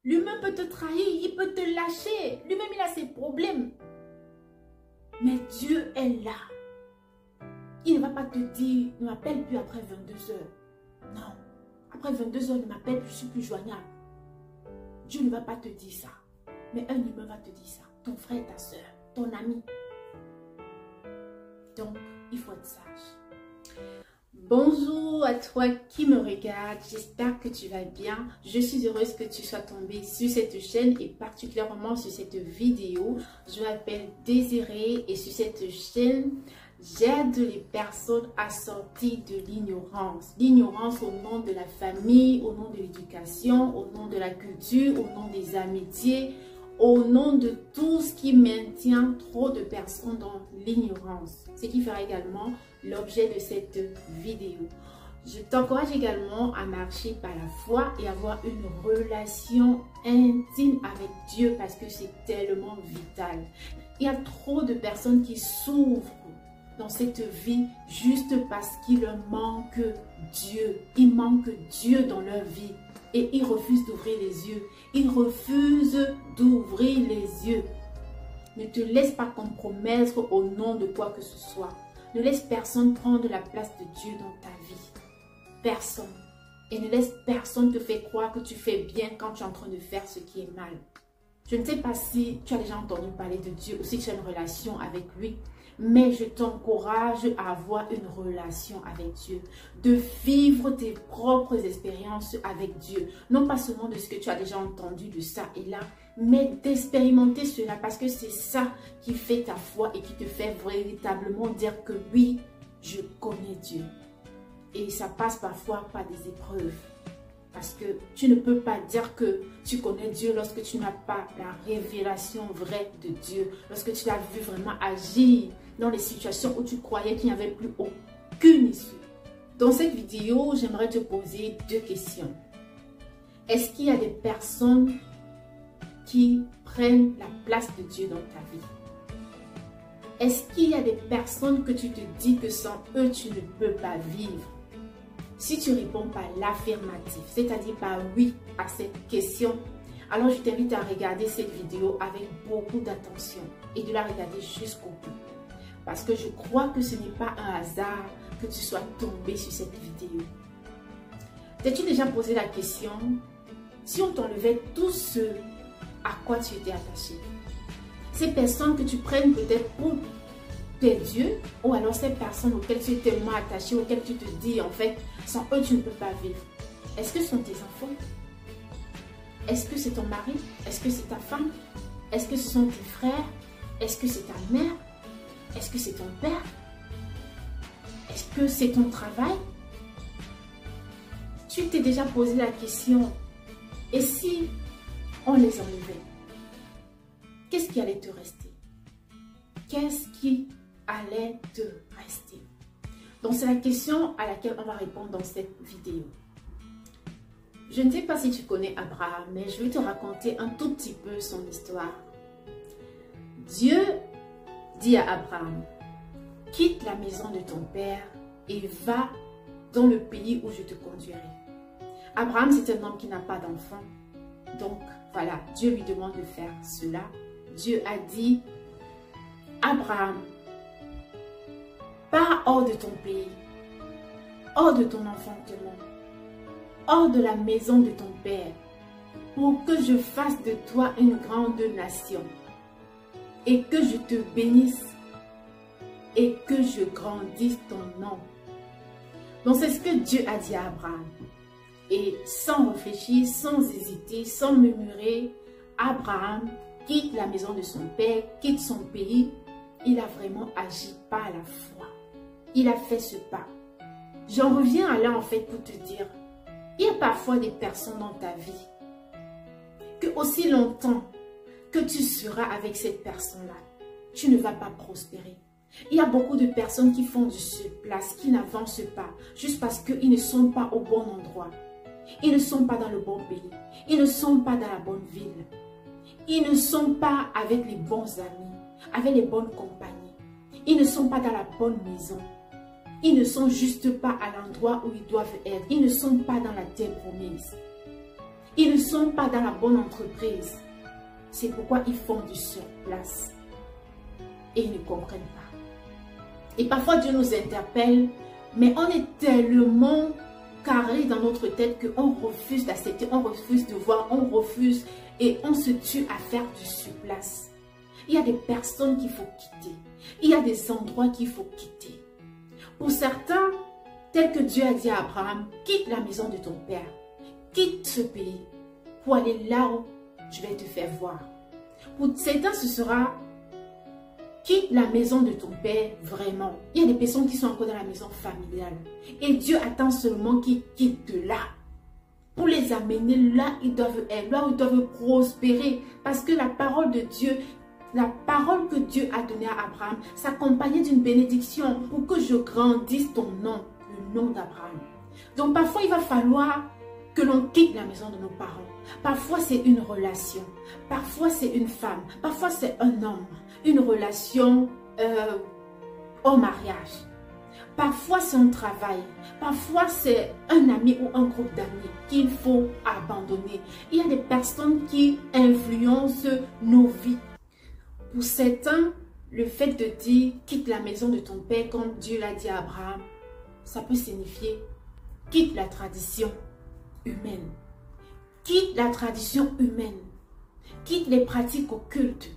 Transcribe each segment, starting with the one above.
L'humain peut te trahir, il peut te lâcher. Lui-même, il a ses problèmes. Mais Dieu est là. Il ne va pas te dire, ne m'appelle plus après 22 heures. Non. Après 22 heures, ne m'appelle plus, je ne suis plus joignable. Dieu ne va pas te dire ça. Mais un humain va te dire ça. Ton frère, ta soeur, ton ami. Donc, il faut être sage. Bonjour à toi qui me regarde, j'espère que tu vas bien. Je suis heureuse que tu sois tombé sur cette chaîne et particulièrement sur cette vidéo. Je m'appelle Désirée et sur cette chaîne, j'aide les personnes à sortir de l'ignorance. L'ignorance au nom de la famille, au nom de l'éducation, au nom de la culture, au nom des amitiés, au nom de tout ce qui maintient trop de personnes dans l'ignorance. Ce qui fera également l'objet de cette vidéo. Je t'encourage également à marcher par la foi et avoir une relation intime avec Dieu parce que c'est tellement vital. Il y a trop de personnes qui souffrent dans cette vie juste parce qu'il leur manque Dieu. Il manque Dieu dans leur vie et ils refusent d'ouvrir les yeux. Ils refusent d'ouvrir les yeux. Ne te laisse pas compromettre au nom de quoi que ce soit. Ne laisse personne prendre la place de Dieu dans ta vie. Personne. Et ne laisse personne te faire croire que tu fais bien quand tu es en train de faire ce qui est mal. Je ne sais pas si tu as déjà entendu parler de Dieu ou si tu as une relation avec lui. Mais je t'encourage à avoir une relation avec Dieu. De vivre tes propres expériences avec Dieu. Non pas seulement de ce que tu as déjà entendu de ça et là, mais d'expérimenter cela parce que c'est ça qui fait ta foi et qui te fait véritablement dire que oui, je connais Dieu. Et ça passe parfois par des épreuves. Parce que tu ne peux pas dire que tu connais Dieu lorsque tu n'as pas la révélation vraie de Dieu. Lorsque tu l'as vu vraiment agir dans les situations où tu croyais qu'il n'y avait plus aucune issue. Dans cette vidéo, j'aimerais te poser deux questions. Est-ce qu'il y a des personnes qui prennent la place de Dieu dans ta vie? Est-ce qu'il y a des personnes que tu te dis que sans eux, tu ne peux pas vivre? Si tu réponds par l'affirmatif, c'est-à-dire par oui à cette question, alors je t'invite à regarder cette vidéo avec beaucoup d'attention et de la regarder jusqu'au bout. Parce que je crois que ce n'est pas un hasard que tu sois tombé sur cette vidéo. T'es-tu déjà posé la question, si on t'enlevait tout ce à quoi tu étais attaché? Ces personnes que tu prennes peut-être pour tes dieux, ou alors ces personnes auxquelles tu es tellement attaché, auxquelles tu te dis en fait, sans eux tu ne peux pas vivre. Est-ce que ce sont tes enfants? Est-ce que c'est ton mari? Est-ce que c'est ta femme? Est-ce que ce sont tes frères? Est-ce que c'est ta mère? Est-ce que c'est ton père? Est-ce que c'est ton travail? Tu t'es déjà posé la question, et si on les enlevait? Qu'est-ce qui allait te rester? Qu'est-ce qui allait te rester? Donc c'est la question à laquelle on va répondre dans cette vidéo. Je ne sais pas si tu connais Abraham, mais je vais te raconter un tout petit peu son histoire. Dieu dit à Abraham, quitte la maison de ton père et va dans le pays où je te conduirai. Abraham, c'est un homme qui n'a pas d'enfant. Donc voilà, Dieu lui demande de faire cela. Dieu a dit, Abraham, pars hors de ton pays, hors de ton enfantement, hors de la maison de ton père, pour que je fasse de toi une grande nation, et que je te bénisse, et que je grandisse ton nom. Donc c'est ce que Dieu a dit à Abraham. Et sans réfléchir, sans hésiter, sans murmurer, Abraham quitte la maison de son père, quitte son pays. Il a vraiment agi par la foi. Il a fait ce pas. J'en reviens à là en fait pour te dire, il y a parfois des personnes dans ta vie que aussi longtemps que tu seras avec cette personne-là, tu ne vas pas prospérer. Il y a beaucoup de personnes qui font du surplace, qui n'avancent pas, juste parce qu'ils ne sont pas au bon endroit. Ils ne sont pas dans le bon pays. Ils ne sont pas dans la bonne ville. Ils ne sont pas avec les bons amis, avec les bonnes compagnies. Ils ne sont pas dans la bonne maison. Ils ne sont juste pas à l'endroit où ils doivent être. Ils ne sont pas dans la terre promise. Ils ne sont pas dans la bonne entreprise. C'est pourquoi ils font du surplace. Et ils ne comprennent pas. Et parfois Dieu nous interpelle, mais on est tellement carré dans notre tête qu'on refuse d'accepter, on refuse de voir, on refuse et on se tue à faire du surplace. Il y a des personnes qu'il faut quitter. Il y a des endroits qu'il faut quitter. Pour certains, tel que Dieu a dit à Abraham, quitte la maison de ton père, quitte ce pays pour aller là où je vais te faire voir. Pour certains, ce sera quitte la maison de ton père vraiment. Il y a des personnes qui sont encore dans la maison familiale. Et Dieu attend seulement qu'ils quittent de là. Pour les amener là, ils doivent être, là où ils doivent prospérer. Parce que la parole de Dieu, la parole que Dieu a donnée à Abraham, s'accompagnait d'une bénédiction pour que je grandisse ton nom, le nom d'Abraham. Donc parfois, il va falloir que l'on quitte la maison de nos parents. Parfois, c'est une relation. Parfois, c'est une femme. Parfois, c'est un homme. Une relation au mariage. Parfois, c'est un travail. Parfois, c'est un ami ou un groupe d'amis qu'il faut abandonner. Il y a des personnes qui influencent nos vies. Pour certains, le fait de dire « quitte la maison de ton père » comme Dieu l'a dit à Abraham, ça peut signifier « quitte la tradition humaine ». Quitte la tradition humaine. Quitte les pratiques occultes.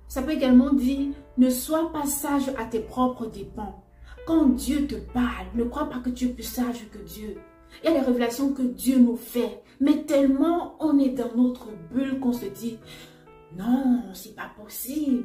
Ça peut également dire « ne sois pas sage à tes propres dépens ». Quand Dieu te parle, ne crois pas que tu es plus sage que Dieu. Il y a des révélations que Dieu nous fait. Mais tellement on est dans notre bulle qu'on se dit « non, c'est pas possible.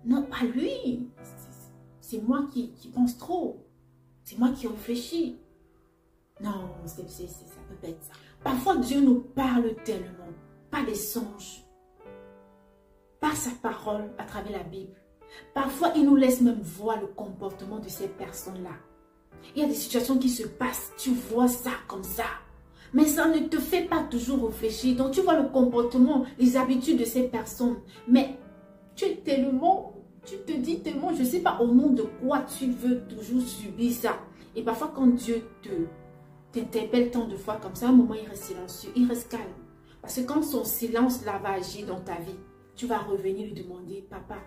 Non, pas lui. C'est moi qui pense trop. C'est moi qui réfléchis. » Non, ça peut pas être ça. Parfois, Dieu nous parle tellement, pas des songes, par sa parole à travers la Bible. Parfois, il nous laisse même voir le comportement de ces personnes-là. Il y a des situations qui se passent, tu vois ça comme ça. Mais ça ne te fait pas toujours réfléchir. Donc, tu vois le comportement, les habitudes de ces personnes. Mais tu es tellement, tu te dis tellement, je ne sais pas au nom de quoi tu veux toujours subir ça. Et parfois, quand Dieu t'interpelle tant de fois comme ça, à un moment, il reste silencieux, il reste calme. Parce que quand son silence là va agir dans ta vie, tu vas revenir lui demander, papa,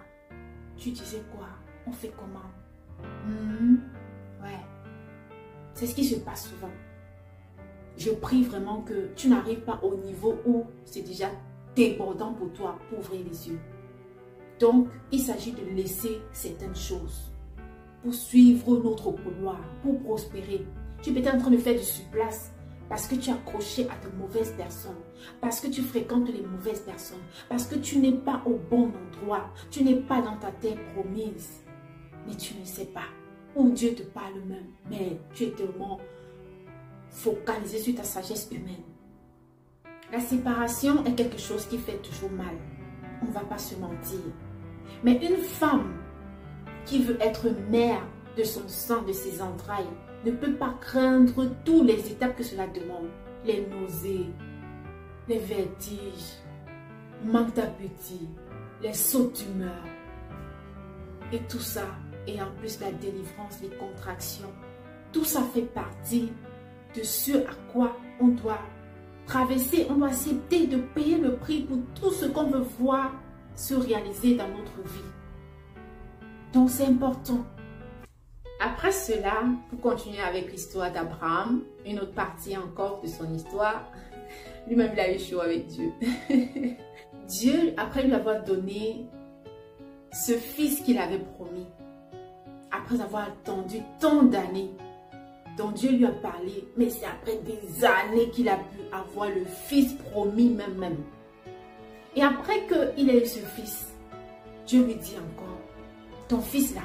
tu disais quoi? On fait comment? Ouais. C'est ce qui se passe souvent. Je prie vraiment que tu n'arrives pas au niveau où c'est déjà débordant pour toi pour ouvrir les yeux. Donc, il s'agit de laisser certaines choses pour suivre notre couloir, pour prospérer. Tu es peut-être en train de faire du surplace parce que tu es accroché à de mauvaises personnes, parce que tu fréquentes les mauvaises personnes, parce que tu n'es pas au bon endroit, tu n'es pas dans ta terre promise, mais tu ne sais pas où Dieu te parle même, mais tu es tellement focalisé sur ta sagesse humaine. La séparation est quelque chose qui fait toujours mal, on ne va pas se mentir, mais une femme qui veut être mère de son sang, de ses entrailles, ne peut pas craindre toutes les étapes que cela demande. Les nausées, les vertiges, manque d'appétit, les sauts d'humeur. Et tout ça, et en plus la délivrance, les contractions, tout ça fait partie de ce à quoi on doit traverser. On doit accepter de payer le prix pour tout ce qu'on veut voir se réaliser dans notre vie. Donc c'est important. Après cela, pour continuer avec l'histoire d'Abraham, une autre partie encore de son histoire, lui-même il a eu chaud avec Dieu. Dieu, après lui avoir donné ce fils qu'il avait promis, après avoir attendu tant d'années, dont Dieu lui a parlé, mais c'est après des années qu'il a pu avoir le fils promis même. Et après qu'il ait eu ce fils, Dieu lui dit encore, ton fils là,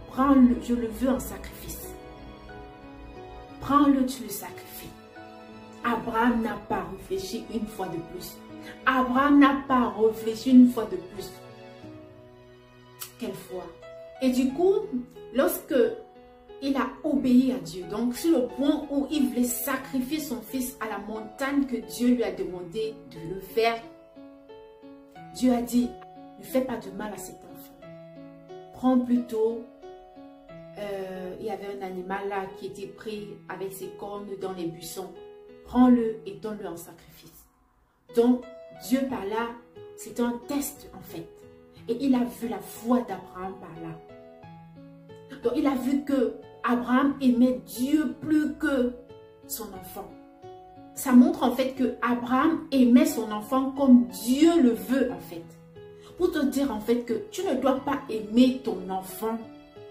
prends-le, je le veux en sacrifice. Prends-le, tu le sacrifies. Abraham n'a pas réfléchi une fois de plus. Abraham n'a pas réfléchi une fois de plus. Quelle foi. Et du coup, lorsque il a obéi à Dieu, donc sur le point où il voulait sacrifier son fils à la montagne que Dieu lui a demandé de le faire, Dieu a dit, ne fais pas de mal à cet enfant. Prends plutôt, il y avait un animal là qui était pris avec ses cornes dans les buissons. prends-le et donne-le en sacrifice. Donc, Dieu par là, c'était un test en fait. Et il a vu la foi d'Abraham par là. Donc, il a vu que Abraham aimait Dieu plus que son enfant. Ça montre en fait que Abraham aimait son enfant comme Dieu le veut en fait. Pour te dire en fait que tu ne dois pas aimer ton enfant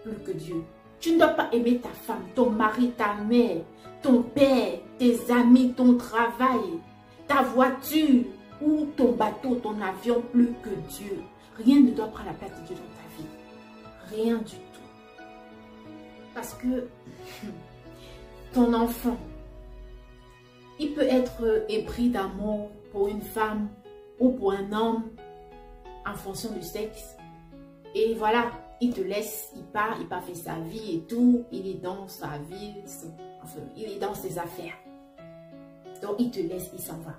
plus que Dieu. Tu ne dois pas aimer ta femme, ton mari, ta mère, ton père, tes amis, ton travail, ta voiture ou ton bateau, ton avion plus que Dieu. Rien ne doit prendre la place de Dieu dans ta vie. Rien du tout. Parce que ton enfant, il peut être épris d'amour pour une femme ou pour un homme en fonction du sexe. Et voilà, il te laisse, il part faire sa vie et tout. Il est dans sa vie, enfin, il est dans ses affaires. Donc, il te laisse, il s'en va.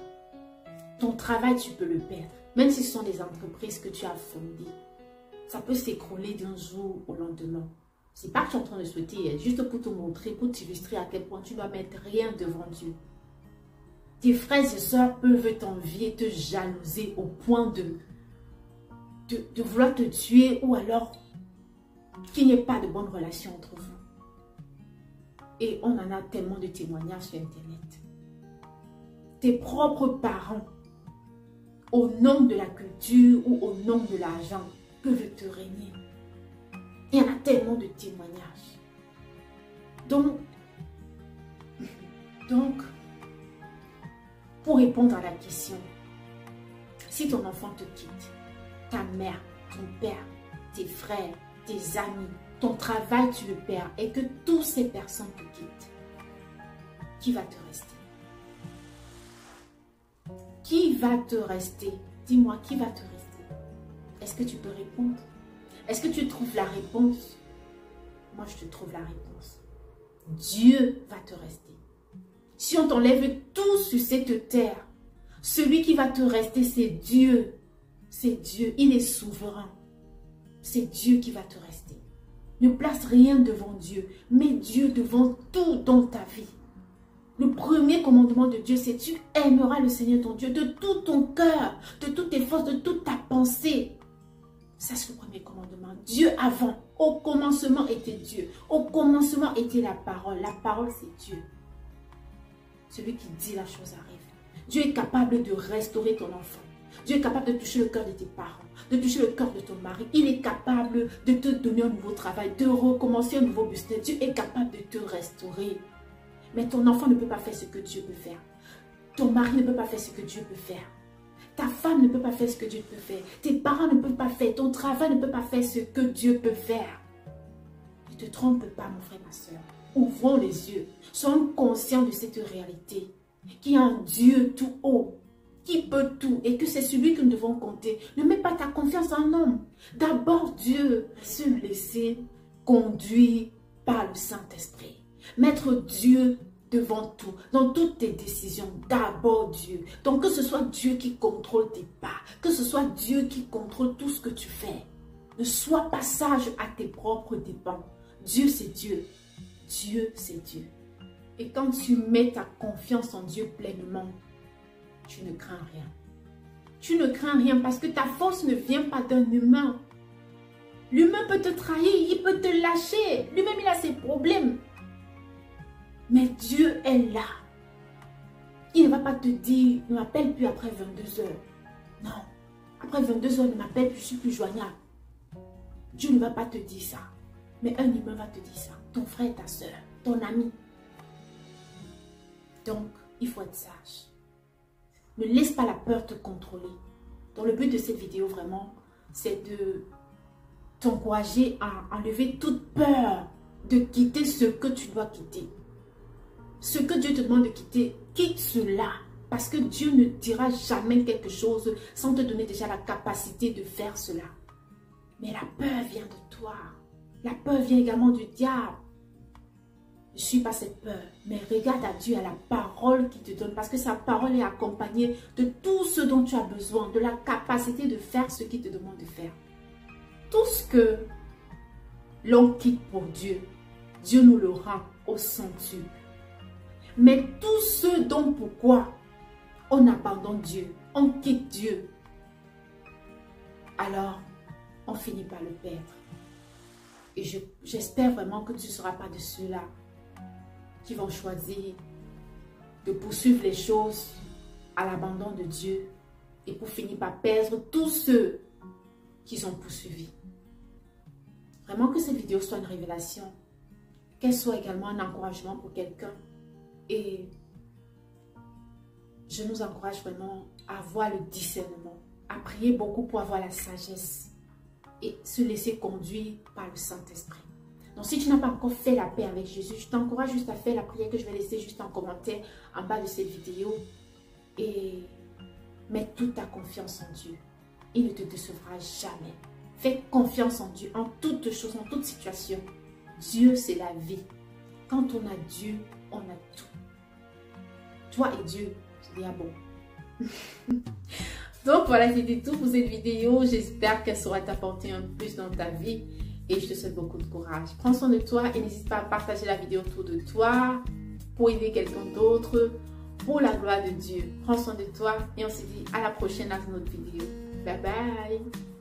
Ton travail, tu peux le perdre. Même si ce sont des entreprises que tu as fondées, ça peut s'écrouler d'un jour au lendemain. C'est pas que tu es en train de souhaiter, juste pour te montrer, pour t'illustrer à quel point tu dois mettre rien devant Dieu. Tes frères et sœurs peuvent t'envier, te jalouser au point de vouloir te tuer ou alors qu'il n'y ait pas de bonne relation entre vous. Et on en a tellement de témoignages sur Internet. Tes propres parents, au nom de la culture ou au nom de l'argent, peuvent te régner. Il y en a tellement de témoignages. Donc, pour répondre à la question, si ton enfant te quitte, ta mère, ton père, tes frères, tes amis, ton travail, tu le perds et que toutes ces personnes te quittent, qui va te rester? Qui va te rester? Dis-moi, qui va te rester? Est-ce que tu peux répondre? Est-ce que tu trouves la réponse? Moi, je te trouve la réponse. Dieu va te rester. Si on t'enlève tout sur cette terre, celui qui va te rester, c'est Dieu. C'est Dieu. Il est souverain. C'est Dieu qui va te rester. Ne place rien devant Dieu. Mets Dieu devant tout dans ta vie. Le premier commandement de Dieu, c'est tu aimeras le Seigneur ton Dieu de tout ton cœur, de toutes tes forces, de toute ta pensée. Ça, c'est le premier commandement. Dieu avant, au commencement était Dieu. Au commencement était la parole. La parole, c'est Dieu. Celui qui dit la chose arrive. Dieu est capable de restaurer ton enfant. Dieu est capable de toucher le cœur de tes parents, de toucher le cœur de ton mari. Il est capable de te donner un nouveau travail, de recommencer un nouveau business. Dieu est capable de te restaurer. Mais ton enfant ne peut pas faire ce que Dieu peut faire. Ton mari ne peut pas faire ce que Dieu peut faire. Ta femme ne peut pas faire ce que Dieu peut faire. Tes parents ne peuvent pas faire. Ton travail ne peut pas faire ce que Dieu peut faire. Ne te trompe pas, mon frère, ma soeur. Ouvrons les yeux. Soyons conscients de cette réalité. Qu'il y a un Dieu tout haut, qui peut tout et que c'est celui que nous devons compter. Ne mets pas ta confiance en homme. D'abord Dieu, se laisser conduire par le Saint-Esprit. Mettre Dieu devant tout, dans toutes tes décisions, d'abord Dieu. Donc que ce soit Dieu qui contrôle tes pas, que ce soit Dieu qui contrôle tout ce que tu fais. Ne sois pas sage à tes propres dépens. Dieu c'est Dieu. Dieu c'est Dieu. Et quand tu mets ta confiance en Dieu pleinement, tu ne crains rien. Tu ne crains rien parce que ta force ne vient pas d'un humain. L'humain peut te trahir, il peut te lâcher. Lui-même, il a ses problèmes. Mais Dieu est là. Il ne va pas te dire, ne m'appelle plus après 22 heures. Non. Après 22 heures, ne m'appelle plus, je ne suis plus joignable. Dieu ne va pas te dire ça. Mais un humain va te dire ça. Ton frère, ta soeur, ton ami. Donc, il faut être sage. Ne laisse pas la peur te contrôler. Donc, le but de cette vidéo, vraiment, c'est de t'encourager à enlever toute peur de quitter ce que tu dois quitter. Ce que Dieu te demande de quitter, quitte cela. Parce que Dieu ne dira jamais quelque chose sans te donner déjà la capacité de faire cela. Mais la peur vient de toi. La peur vient également du diable. Ne suis pas cette peur, mais regarde à Dieu, à la parole qu'il te donne. Parce que sa parole est accompagnée de tout ce dont tu as besoin, de la capacité de faire ce qu'il te demande de faire. Tout ce que l'on quitte pour Dieu, Dieu nous le rend au centuple. Mais tout ce dont pourquoi on abandonne Dieu, on quitte Dieu, alors on finit par le perdre. Et j'espère vraiment que tu ne seras pas de ceux-là qui vont choisir de poursuivre les choses à l'abandon de Dieu et pour finir par perdre tous ceux qu'ils ont poursuivis. Vraiment que cette vidéo soit une révélation, qu'elle soit également un encouragement pour quelqu'un. Et je nous encourage vraiment à avoir le discernement, à prier beaucoup pour avoir la sagesse et se laisser conduire par le Saint-Esprit. Donc si tu n'as pas encore fait la paix avec Jésus, je t'encourage juste à faire la prière que je vais laisser juste en commentaire en bas de cette vidéo. Et mets toute ta confiance en Dieu. Il ne te décevra jamais. Fais confiance en Dieu en toutes choses, en toute situation. Dieu, c'est la vie. Quand on a Dieu, on a tout. Toi et Dieu, c'est déjà bon. Donc voilà, c'était tout pour cette vidéo. J'espère qu'elle saura t'apporter un plus dans ta vie. Et je te souhaite beaucoup de courage. Prends soin de toi et n'hésite pas à partager la vidéo autour de toi pour aider quelqu'un d'autre, pour la gloire de Dieu. Prends soin de toi et on se dit à la prochaine dans une autre vidéo. Bye bye.